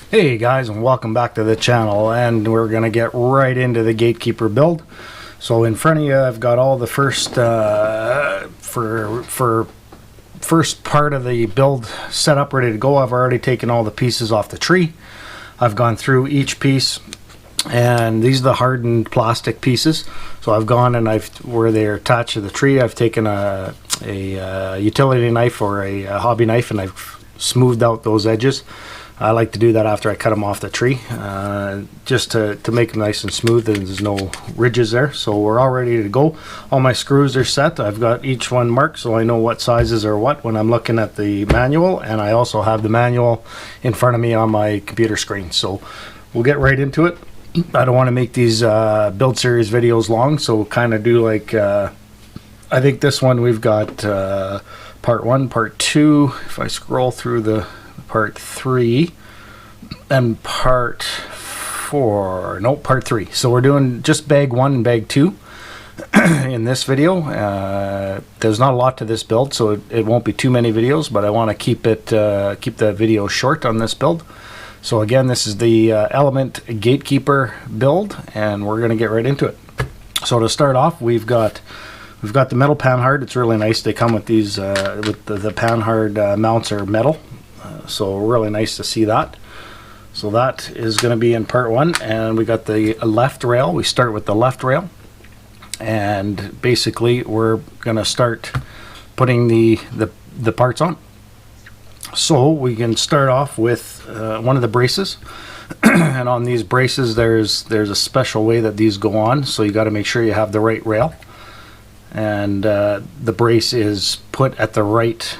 Hey guys, and welcome back to the channel, and we're gonna get right into the Gatekeeper build. So in front of you I've got all the first first part of the build set up, ready to go. I've already taken all the pieces off the tree. I've gone through each piece, and these are the hardened plastic pieces. So I've gone and where they're attached to the tree, I've taken a utility knife or a hobby knife, and I've smoothed out those edges. I like to do that after I cut them off the tree, just to make them nice and smooth and there's no ridges there. So we're all ready to go. All my screws are set. I've got each one marked so I know what sizes are what when I'm looking at the manual, and I also have the manual in front of me on my computer screen. So we'll get right into it. I don't want to make these build series videos long, so we'll kind of do like, I think this one we've got part 1, part 2. If I scroll through the part 3 and part 4, no, part 3. So we're doing just bag 1 and bag 2 in this video. There's not a lot to this build, so it won't be too many videos, but I want to keep the video short on this build. So again, this is the Element Gatekeeper build, and we're going to get right into it. So to start off, we've got the metal panhard. It's really nice. They come with these with the panhard mounts are metal. So really nice to see that. So that is going to be in part 1, and we got the left rail. We start with the left rail, and basically we're going to start putting the parts on. So we can start off with one of the braces, and on these braces there's a special way that these go on. So you got to make sure you have the right rail, and the brace is put at the right.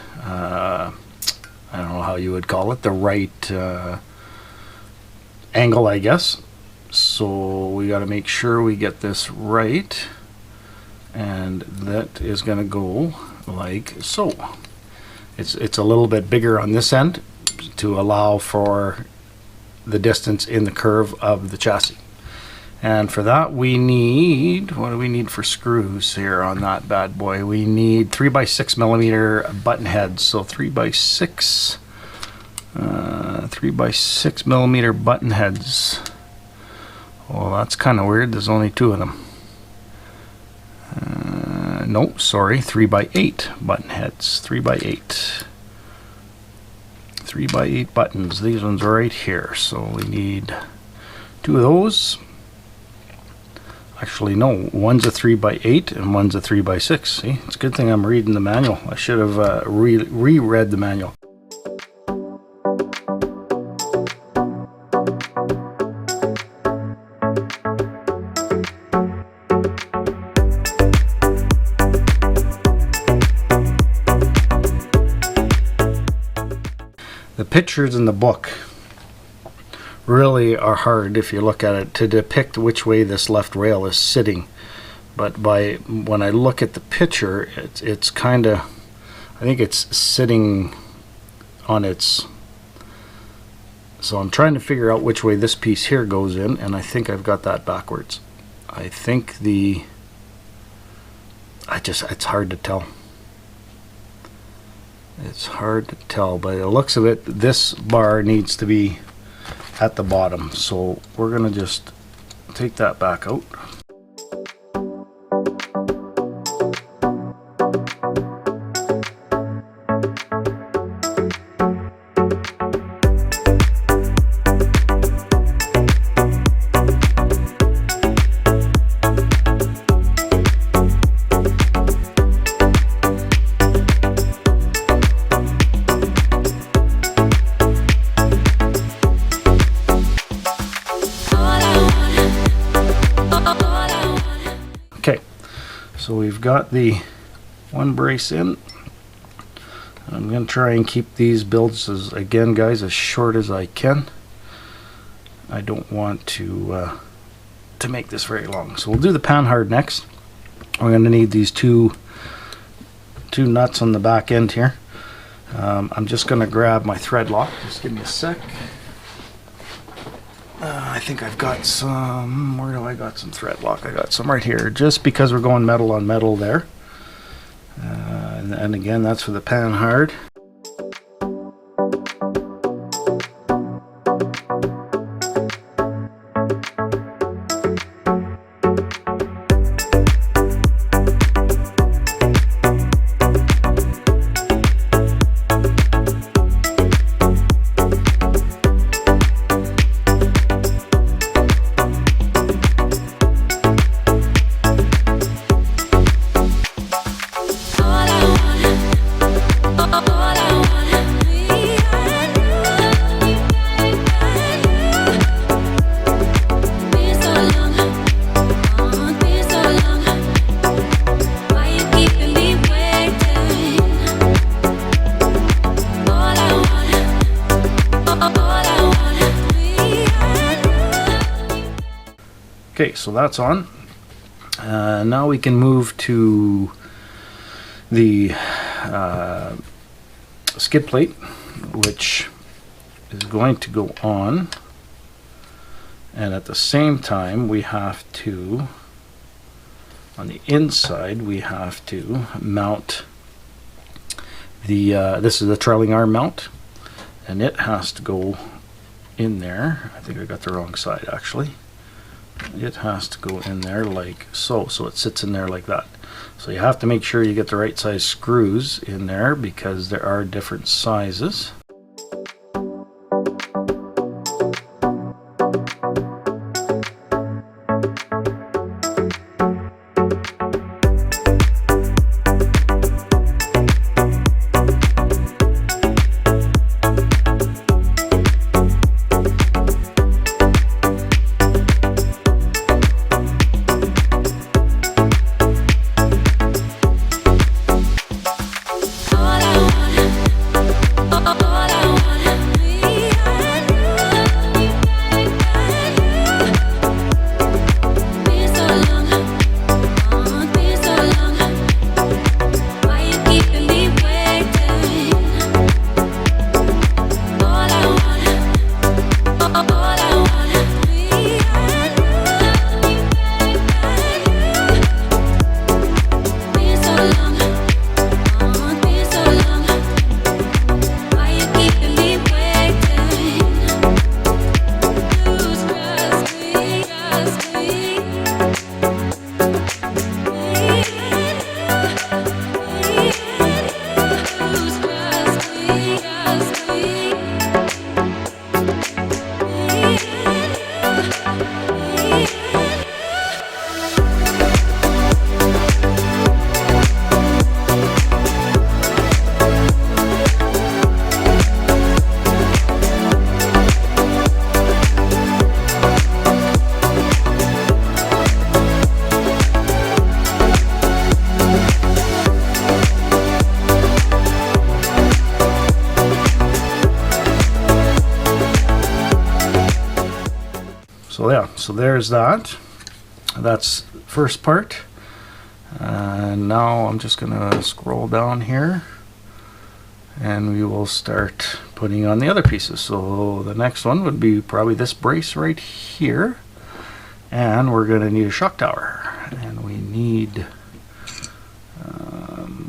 I don't know how you would call it, the right angle, I guess. So we got to make sure we get this right, and that is going to go like so. It's a little bit bigger on this end to allow for the distance in the curve of the chassis. And for that we need, what do we need for screws here on that bad boy? We need 3x6 millimeter button heads. So 3x6 millimeter button heads. Well, that's kind of weird. There's only 2 of them. No, sorry, 3x8 button heads. 3x8. 3x8 buttons. These ones are right here. So we need 2 of those. Actually, no, one's a 3x8 and one's a 3x6. See, it's a good thing I'm reading the manual. I should have reread the manual. The pictures in the book really are hard, if you look at it, to depict which way this left rail is sitting. But when I look at the picture, it's kind of, I think it's sitting on its, so I'm trying to figure out which way this piece here goes in, and I think I've got that backwards. I think it's hard to tell. It's hard to tell, by the looks of it, this bar needs to be at the bottom, so we're gonna just take that back out. Okay, so we've got the one brace in. I'm going to try and keep these builds, again guys, as short as I can. I don't want to make this very long. So we'll do the panhard next. We're going to need these two nuts on the back end here. I'm just going to grab my thread lock. Just give me a sec. I think I've got some, where do I got some thread lock? I got some right here, just because we're going metal on metal there. And again, that's for the panhard. so that's on. Now we can move to the skid plate, which is going to go on, and at the same time we have to, on the inside, we have to mount the this is the trailing arm mount, and it has to go in there. I think I got the wrong side actually. It has to go in there like so, so it sits in there like that. So you have to make sure you get the right size screws in there because there are different sizes. So yeah, so there's that. That's the first part. And now I'm just gonna scroll down here and we will start putting on the other pieces. So the next one would be probably this brace right here, and we're gonna need a shock tower, and we need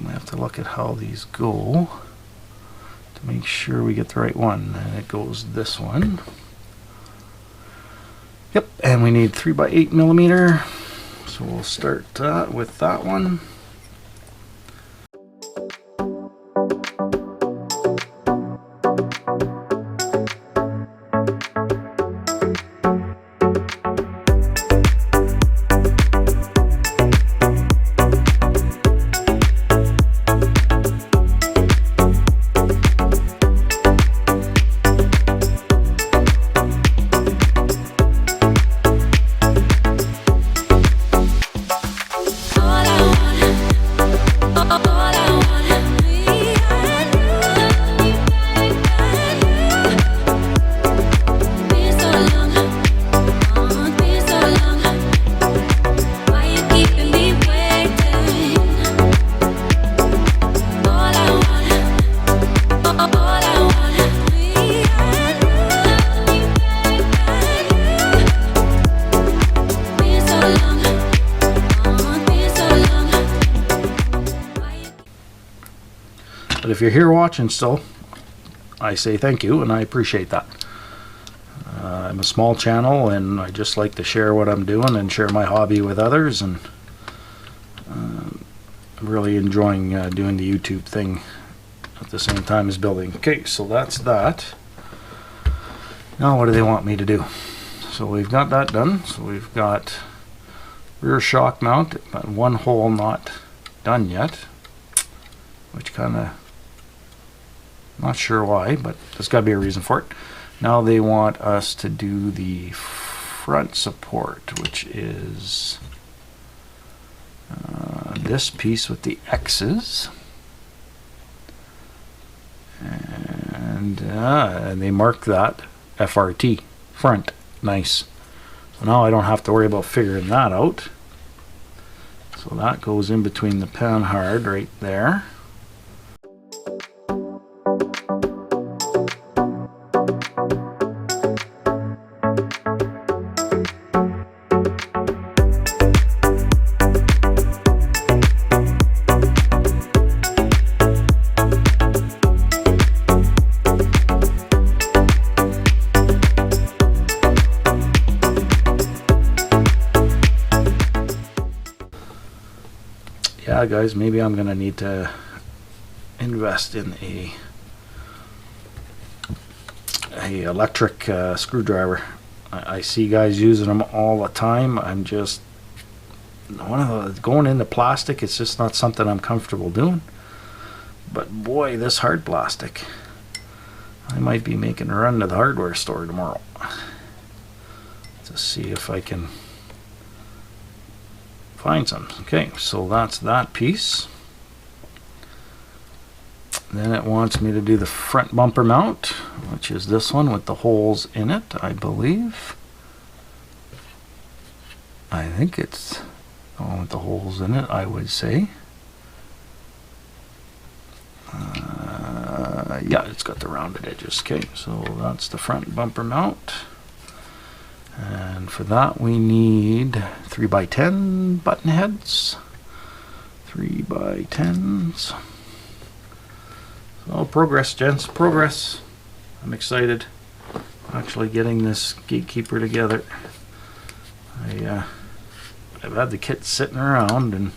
we have to look at how these go to make sure we get the right one, and it goes this one. Yep, and we need 3x8 millimeter, so we'll start with that one. But if you're here watching still, I say thank you and I appreciate that. I'm a small channel and I just like to share what I'm doing and share my hobby with others, and I'm really enjoying doing the YouTube thing at the same time as building. Okay, so that's that. Now what do they want me to do? So we've got that done. So we've got rear shock mount, but one hole not done yet, which kind of, not sure why, but there's got to be a reason for it. Now they want us to do the front support, which is this piece with the X's, and they mark that FRT, front. Nice. So now I don't have to worry about figuring that out. So that goes in between the panhard right there. Yeah, guys, maybe I'm gonna need to invest in a electric screwdriver. I see guys using them all the time. I'm just going into plastic. It's just not something I'm comfortable doing. But boy, this hard plastic, I might be making a run to the hardware store tomorrow to see if I can find some. Okay, so that's that piece. Then it wants me to do the front bumper mount, which is this one with the holes in it, I believe. I think it's the one with the holes in it, I would say. Yeah, it's got the rounded edges. Okay, so that's the front bumper mount. And for that we need 3x10 button heads. 3x10s. So progress, gents, progress. I'm excited. Actually getting this Gatekeeper together. I've had the kit sitting around and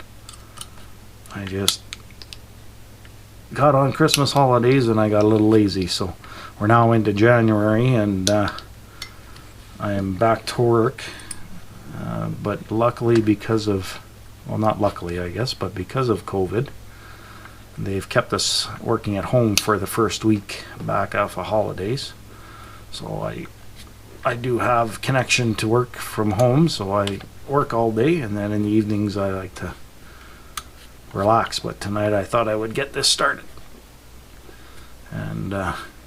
I just got on Christmas holidays and I got a little lazy. So we're now into January and I am back to work, but luckily because of, well, not luckily I guess, but because of COVID, they've kept us working at home for the first week back after holidays. So I do have connection to work from home, so I work all day, and then in the evenings I like to relax. But tonight I thought I would get this started and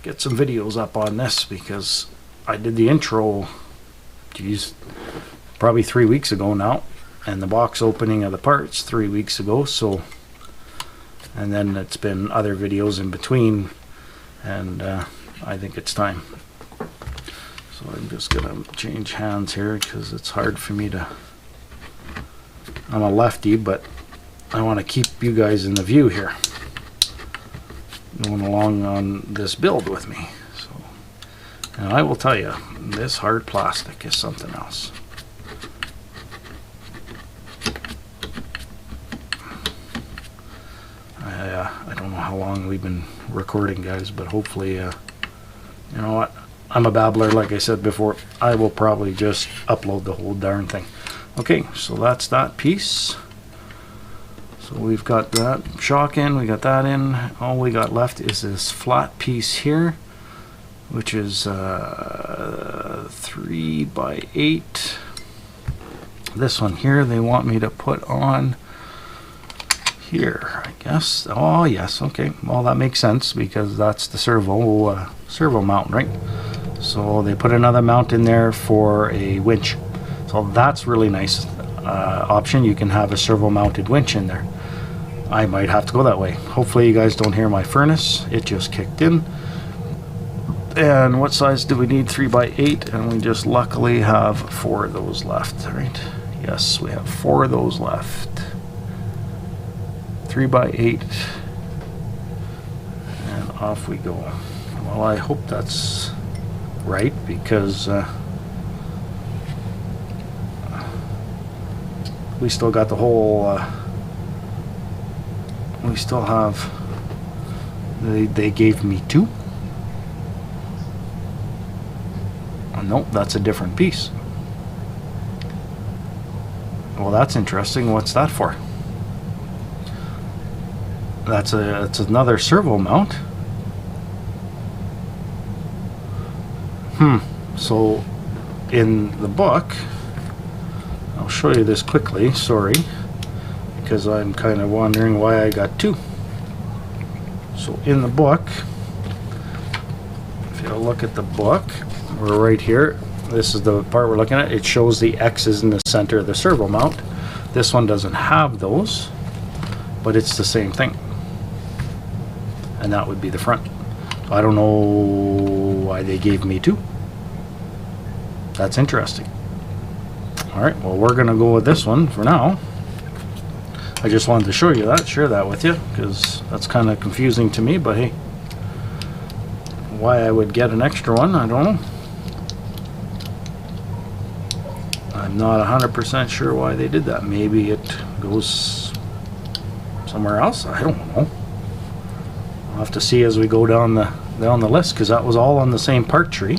get some videos up on this, because I did the intro, geez, probably 3 weeks ago now, and the box opening of the parts 3 weeks ago. So, and then it's been other videos in between, and I think it's time. So I'm just gonna change hands here because it's hard for me to, I'm a lefty, but I want to keep you guys in the view here, going along on this build with me. So, and I will tell you, this hard plastic is something else. I don't know how long we've been recording, guys, but hopefully, you know what, I'm a babbler, like I said before. I will probably just upload the whole darn thing. Okay, so that's that piece. So we've got that shock in, we got that in. All we got left is this flat piece here, which is 3x8. This one here they want me to put on here, I guess. Oh yes, okay, well that makes sense because that's the servo mount, right? So they put another mount in there for a winch, so that's really nice option. You can have a servo mounted winch in there. I might have to go that way. Hopefully you guys don't hear my furnace, it just kicked in. And what size do we need? 3x8, and we just luckily have 4 of those left, right? Yes, we have 4 of those left. 3x8, and off we go. Well, I hope that's right, because we still got the whole we still have, they gave me 2. Oh, nope, that's a different piece. Well, that's interesting. What's that for? It's another servo mount. So in the book, I'll show you this quickly, sorry, because I'm kind of wondering why I got 2. So in the book, if you look at the book, we're right here, this is the part we're looking at. It shows the X's in the center of the servo mount. This one doesn't have those, but it's the same thing. And that would be the front. I don't know why they gave me two. That's interesting. Alright, well, we're going to go with this one for now. I just wanted to show you that, share that with you, because that's kind of confusing to me, but hey, why I would get an extra one, I don't know. I'm not 100% sure why they did that. Maybe it goes somewhere else, I don't know. I'll have to see as we go down the list, because that was all on the same part tree.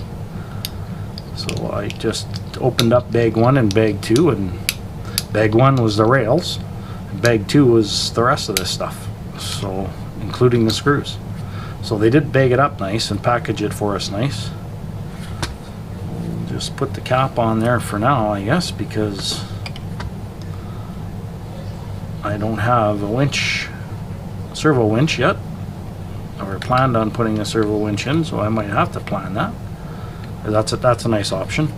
So I just opened up bag 1 and bag 2, and bag 1 was the rails, and bag 2 was the rest of this stuff, so including the screws. So they did bag it up nice and package it for us nice. We'll just put the cap on there for now, I guess, because I don't have a winch, servo winch yet, or planned on putting a servo winch in, so I might have to plan that. That's a nice option.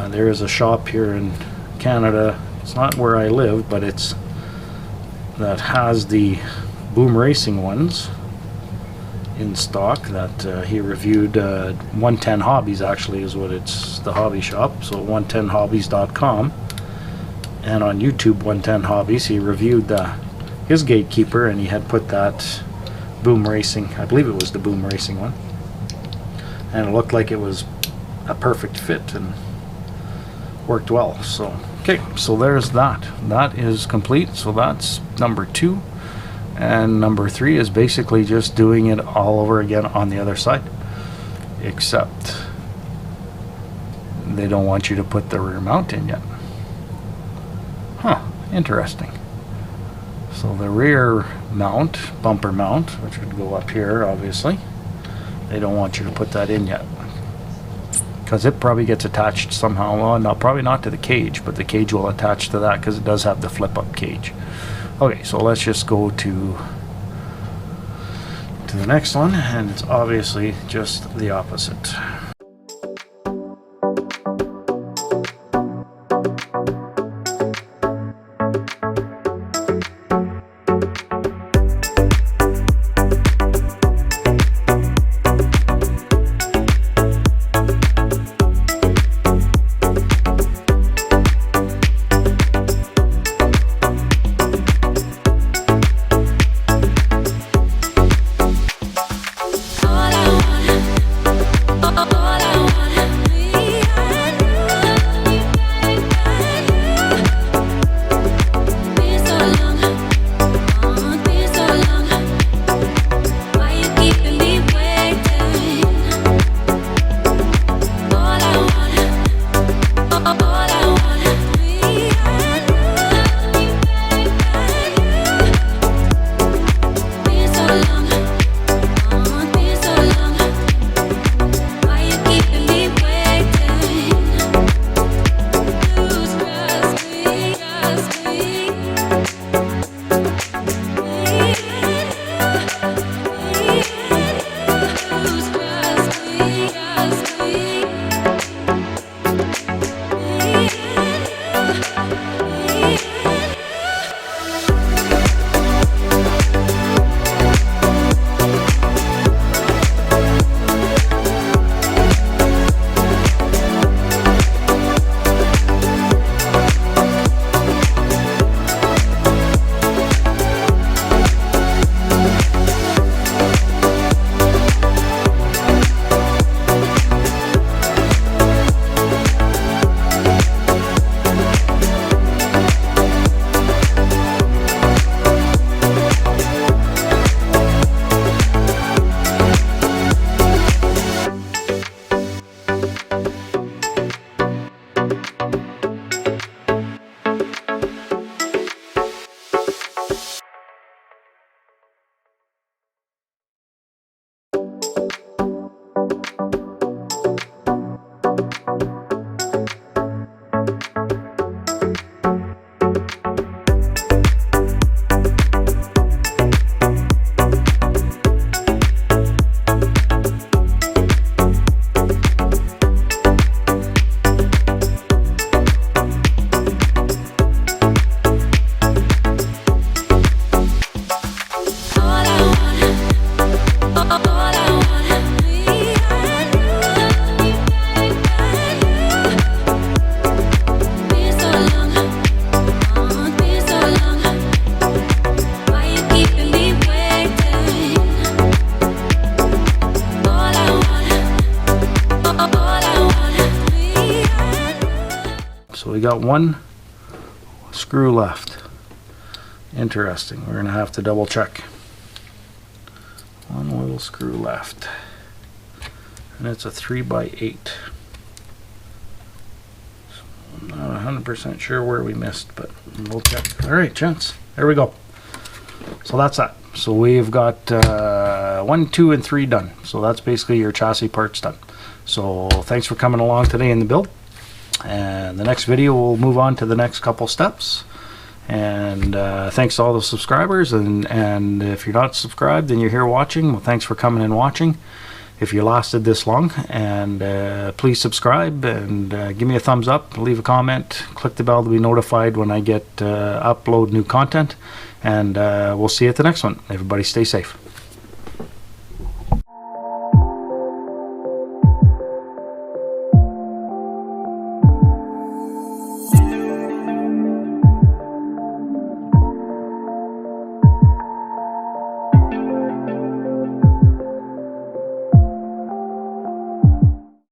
There is a shop here in Canada, it's not where I live, but it's that has the boom racing ones in stock that he reviewed. 110 Hobbies actually is what it's, the hobby shop, so 110hobbies.com, and on YouTube 110 Hobbies he reviewed his Gatekeeper, and he had put that boom racing, I believe it was the boom racing one, and it looked like it was a perfect fit and worked well. So okay, so there's that is complete. So that's number 2, and number 3 is basically just doing it all over again on the other side, except they don't want you to put the rear mount in yet. Interesting. So the rear mount, bumper mount, which would go up here obviously, they don't want you to put that in yet, because it probably gets attached somehow. Well, no, probably not to the cage, but the cage will attach to that because it does have the flip up cage. Okay, so let's just go to the next one, and it's obviously just the opposite. All I want got one screw left. Interesting. We're gonna have to double check. One little screw left, and it's a 3x8. So I'm not 100% sure where we missed, but we'll check. All right, gents, there we go. So that's that. So we've got 1, 2, and 3 done. So that's basically your chassis parts done. So thanks for coming along today in the build. And the next video we'll move on to the next couple steps. And thanks to all the subscribers. And if you're not subscribed and you're here watching, well, thanks for coming and watching. If you lasted this long, and please subscribe and give me a thumbs up, leave a comment, click the bell to be notified when I get upload new content. And we'll see you at the next one. Everybody stay safe.